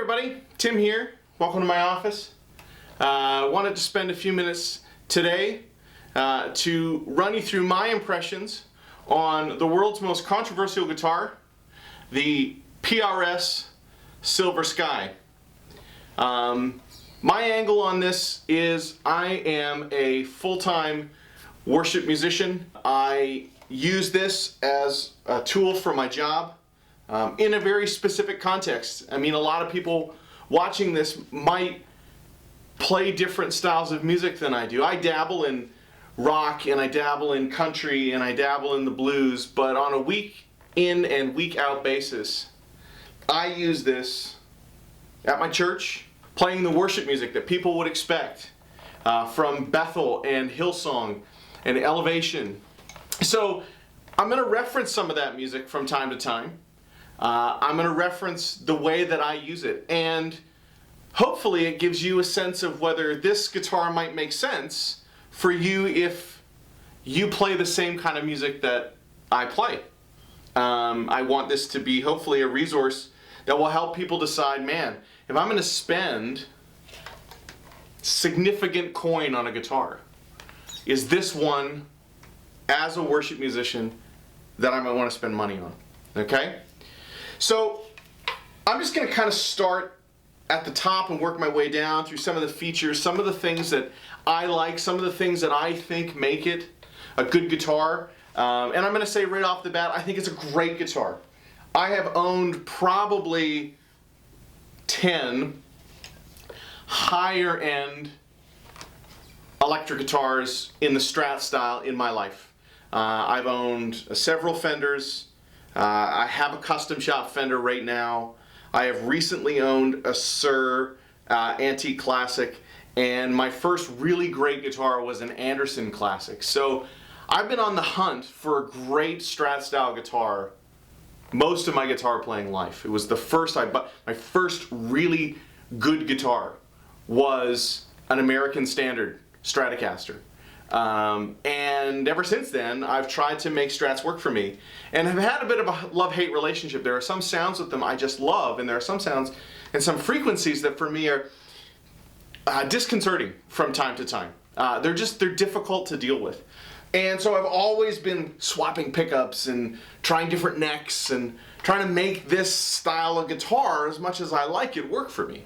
everybody, Tim here. Welcome to my office. Wanted to spend a few minutes today to run you through my impressions on the world's most controversial guitar, the PRS Silver Sky. My angle on this is I am a full-time worship musician. I use this as a tool for my job in a very specific context. I mean, a lot of people watching this might play different styles of music than I do. I dabble in rock and I dabble in country and I dabble in the blues, but on a week in and week out basis, I use this at my church, playing the worship music that people would expect from Bethel and Hillsong and Elevation. So I'm going to reference some of that music from time to time. I'm going to reference the way that I use it, and hopefully it gives you a sense of whether this guitar might make sense for you if you play the same kind of music that I play. I want this to be hopefully a resource that will help people decide, man, if I'm going to spend significant coin on a guitar, is this one, as a worship musician, that I might want to spend money on? Okay? So I'm just going to kind of start at the top and work my way down through some of the features, some of the things that I like, some of the things that I think make it a good guitar. And I'm going to say right off the bat, I think it's a great guitar. I have owned probably 10 higher end electric guitars in the Strat style in my life. I've owned several Fenders. I have a custom shop Fender right now. I have recently owned a Sir Antique Classic, and my first really great guitar was an Anderson Classic. So I've been on the hunt for a great Strat style guitar most of my guitar playing life. It was the first I bought. My first really good guitar was an American Standard Stratocaster. And ever since then, I've tried to make Strats work for me, and have had a bit of a love-hate relationship. There are some sounds with them I just love, and there are some sounds and some frequencies that for me are disconcerting from time to time. They're difficult to deal with. And so I've always been swapping pickups and trying different necks and trying to make this style of guitar, as much as I like it, work for me.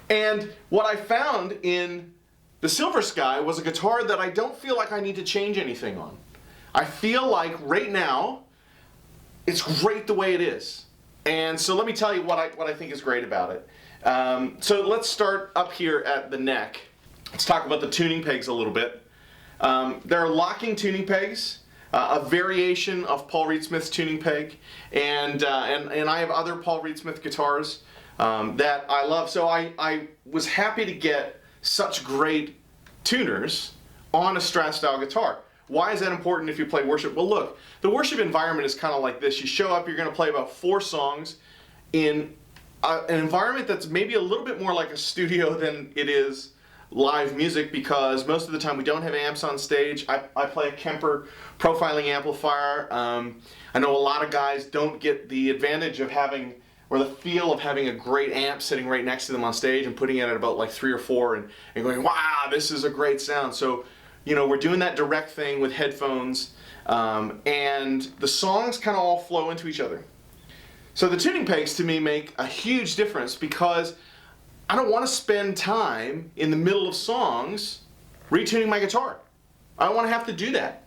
And what I found in the Silver Sky was a guitar that I don't feel like I need to change anything on. I feel like right now it's great the way it is. And so let me tell you what I think is great about it. So let's start up here at the neck. Let's talk about the tuning pegs a little bit. There are locking tuning pegs, a variation of Paul Reed Smith's tuning peg, and I have other Paul Reed Smith guitars that I love. So I was happy to get such great tuners on a Strat style guitar. Why is that important if you play worship? Well, look, the worship environment is kind of like this. You show up, you're going to play about 4 songs in an environment that's maybe a little bit more like a studio than it is live music, because most of the time we don't have amps on stage. I play a Kemper profiling amplifier. I know a lot of guys don't get the advantage of having, or the feel of having a great amp sitting right next to them on stage and putting it at about like 3 or 4 and going, wow, this is a great sound. So, you know, we're doing that direct thing with headphones, and the songs kind of all flow into each other. So the tuning pegs to me make a huge difference, because I don't want to spend time in the middle of songs retuning my guitar. I don't want to have to do that.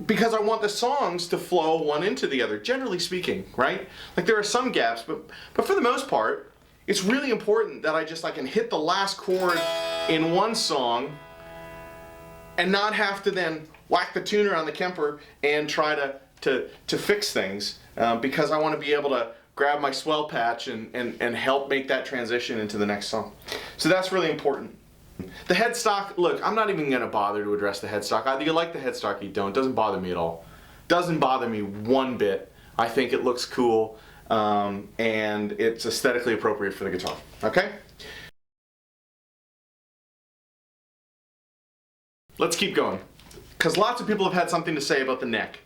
Because I want the songs to flow one into the other, generally speaking, right? Like, there are some gaps, but for the most part, it's really important that I can hit the last chord in one song and not have to then whack the tuner on the Kemper and try to fix things, because I want to be able to grab my swell patch and help make that transition into the next song. So that's really important. The headstock, look, I'm not even going to bother to address the headstock. Either you like the headstock or you don't. It doesn't bother me at all. Doesn't bother me one bit. I think it looks cool, and it's aesthetically appropriate for the guitar. Okay? Let's keep going, because lots of people have had something to say about the neck.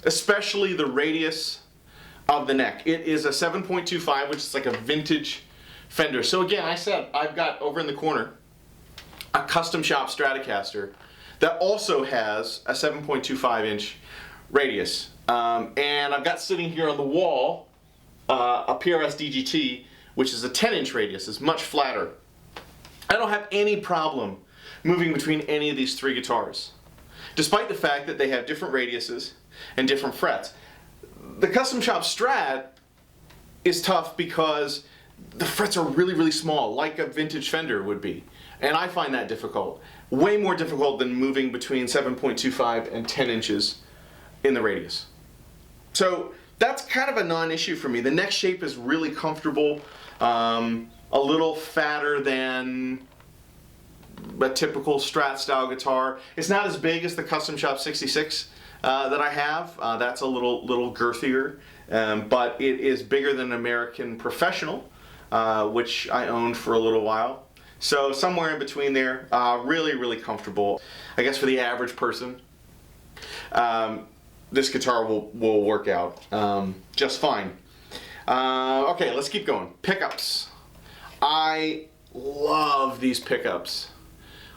Especially the radius of the neck. It is a 7.25, which is like a vintage Fender. So again, I said I've got over in the corner a custom shop Stratocaster that also has a 7.25 inch radius. And I've got sitting here on the wall a PRS DGT, which is a 10 inch radius. It's much flatter. I don't have any problem moving between any of these three guitars, despite the fact that they have different radiuses and different frets. The custom shop Strat is tough because the frets are really, really small, like a vintage Fender would be. And I find that difficult. Way more difficult than moving between 7.25 and 10 inches in the radius. So that's kind of a non-issue for me. The neck shape is really comfortable, a little fatter than a typical Strat style guitar. It's not as big as the Custom Shop 66 that I have. That's a little girthier, but it is bigger than an American Professional, which I owned for a little while. So somewhere in between there, really, really comfortable. I guess for the average person, this guitar will work out just fine. Okay, let's keep going. Pickups. I love these pickups.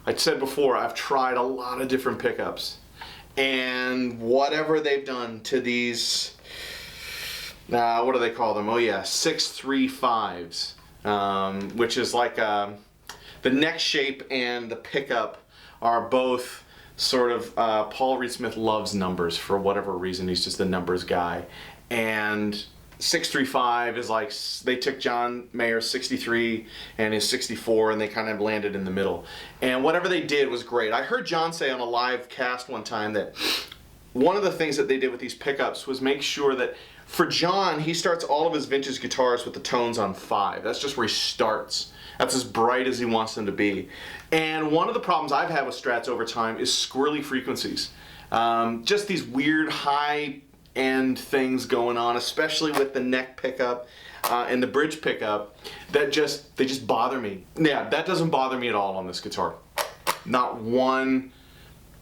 I said before, I've tried a lot of different pickups, and whatever they've done to these, what do they call them? Oh yeah, 635s, which is like the neck shape and the pickup are both sort of, Paul Reed Smith loves numbers for whatever reason. He's just a numbers guy. And 635 is like, they took John Mayer's 63 and his 64 and they kind of landed in the middle. And whatever they did was great. I heard John say on a live cast one time that one of the things that they did with these pickups was make sure that for John, he starts all of his vintage guitars with the tones on 5. That's just where he starts. That's as bright as he wants them to be. And one of the problems I've had with Strats over time is squirrely frequencies. Just these weird high end things going on, especially with the neck pickup and the bridge pickup, that they just bother me. Yeah, that doesn't bother me at all on this guitar. Not one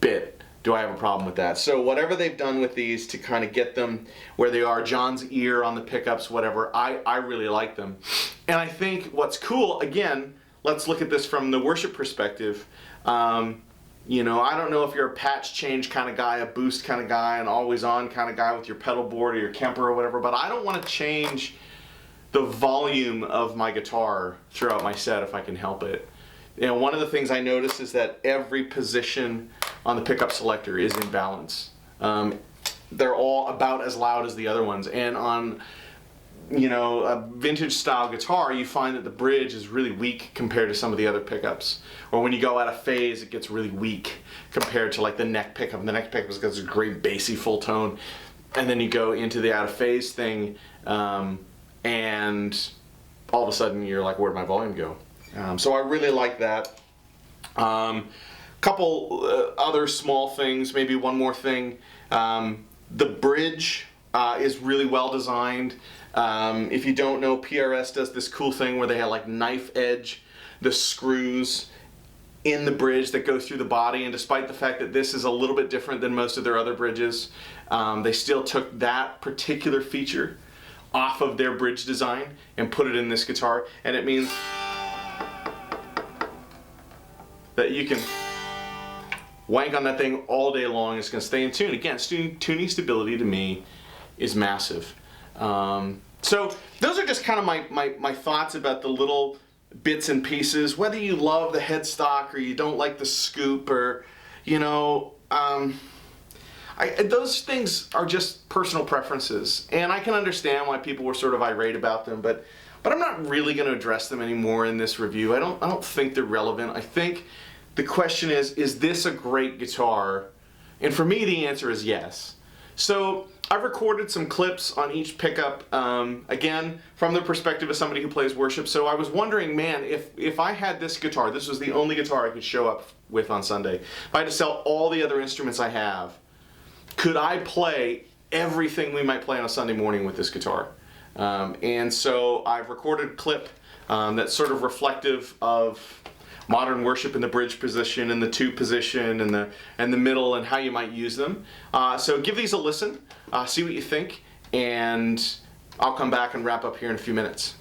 bit do I have a problem with that. So whatever they've done with these to kind of get them where they are, John's ear on the pickups, whatever, I really like them. And I think what's cool, again, let's look at this from the worship perspective. You know, I don't know if you're a patch change kind of guy, a boost kind of guy, an always on kind of guy with your pedal board or your Kemper or whatever, but I don't want to change the volume of my guitar throughout my set if I can help it. You know, one of the things I notice is that every position on the pickup selector is in balance. They're all about as loud as the other ones, and on, you know, a vintage style guitar, you find that the bridge is really weak compared to some of the other pickups. Or when you go out of phase, it gets really weak compared to like the neck pickup. And the neck pickup has got this great bassy full tone, and then you go into the out of phase thing, and all of a sudden you're like, where'd my volume go? So I really like that. Couple other small things, maybe one more thing. The bridge is really well designed. If you don't know, PRS does this cool thing where they have like knife edge the screws in the bridge that go through the body, and despite the fact that this is a little bit different than most of their other bridges, they still took that particular feature off of their bridge design and put it in this guitar, and it means that you can wank on that thing all day long. It's going to stay in tune. Again, tuning stability to me is massive. So those are just kind of my thoughts about the little bits and pieces. Whether you love the headstock or you don't like the scoop, or, you know, those things are just personal preferences, and I can understand why people were sort of irate about them, but I'm not really going to address them anymore in this review. I don't think they're relevant. I think the question is this a great guitar? And for me, the answer is yes. So I've recorded some clips on each pickup, again, from the perspective of somebody who plays worship. So I was wondering, man, if I had this guitar, this was the only guitar I could show up with on Sunday, if I had to sell all the other instruments I have, could I play everything we might play on a Sunday morning with this guitar? And so I've recorded a clip that's sort of reflective of modern worship in the bridge position and the tube position and the middle and how you might use them. So give these a listen, see what you think, and I'll come back and wrap up here in a few minutes.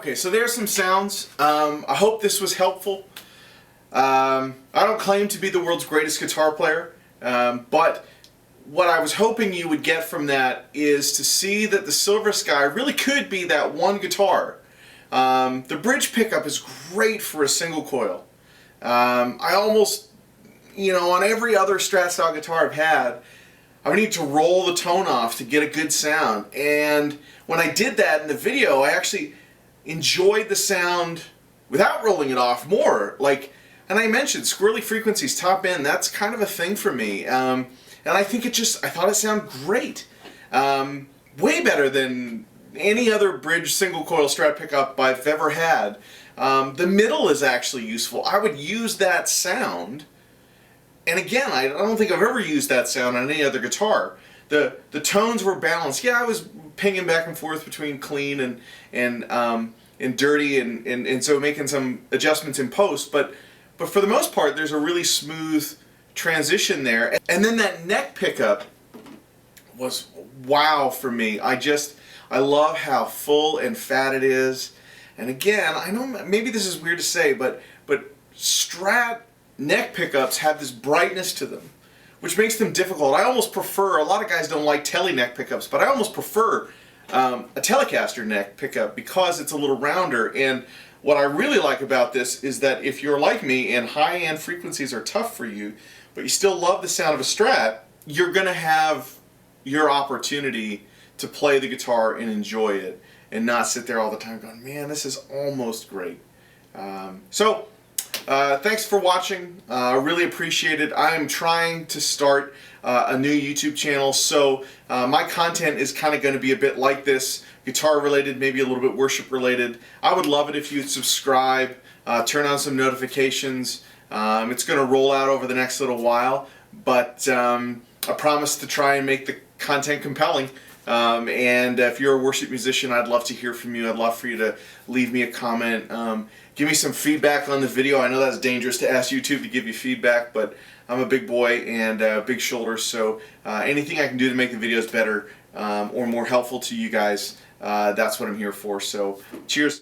Okay, so there's some sounds. I hope this was helpful. I don't claim to be the world's greatest guitar player, but what I was hoping you would get from that is to see that the Silver Sky really could be that one guitar. The bridge pickup is great for a single coil. I almost, on every other Strat style guitar I've had, I would need to roll the tone off to get a good sound. And when I did that in the video, I actually enjoyed the sound without rolling it off more. And I mentioned squirrely frequencies, top end, that's kind of a thing for me. And I think I thought it sounded great. Way better than any other bridge single coil Strat pickup I've ever had. The middle is actually useful. I would use that sound, and again, I don't think I've ever used that sound on any other guitar. The tones were balanced. Yeah, I was pinging back and forth between clean and dirty, and so making some adjustments in post, but for the most part, there's a really smooth transition there. And then that neck pickup was wow for me. I love how full and fat it is. And again, I know maybe this is weird to say, but Strat neck pickups have this brightness to them, which makes them difficult. I almost prefer, a lot of guys don't like tele neck pickups, but I almost prefer a Telecaster neck pickup because it's a little rounder. And what I really like about this is that if you're like me and high-end frequencies are tough for you, but you still love the sound of a Strat, you're going to have your opportunity to play the guitar and enjoy it and not sit there all the time going, man, this is almost great. Thanks for watching. I really appreciate it. I am trying to start a new YouTube channel, so my content is kind of going to be a bit like this, guitar related, maybe a little bit worship related. I would love it if you'd subscribe, turn on some notifications. It's going to roll out over the next little while, but I promise to try and make the content compelling. And if you're a worship musician, I'd love to hear from you. I'd love for you to leave me a comment. Give me some feedback on the video. I know that's dangerous to ask YouTube to give you feedback, but I'm a big boy and big shoulders, so anything I can do to make the videos better or more helpful to you guys, that's what I'm here for. So cheers.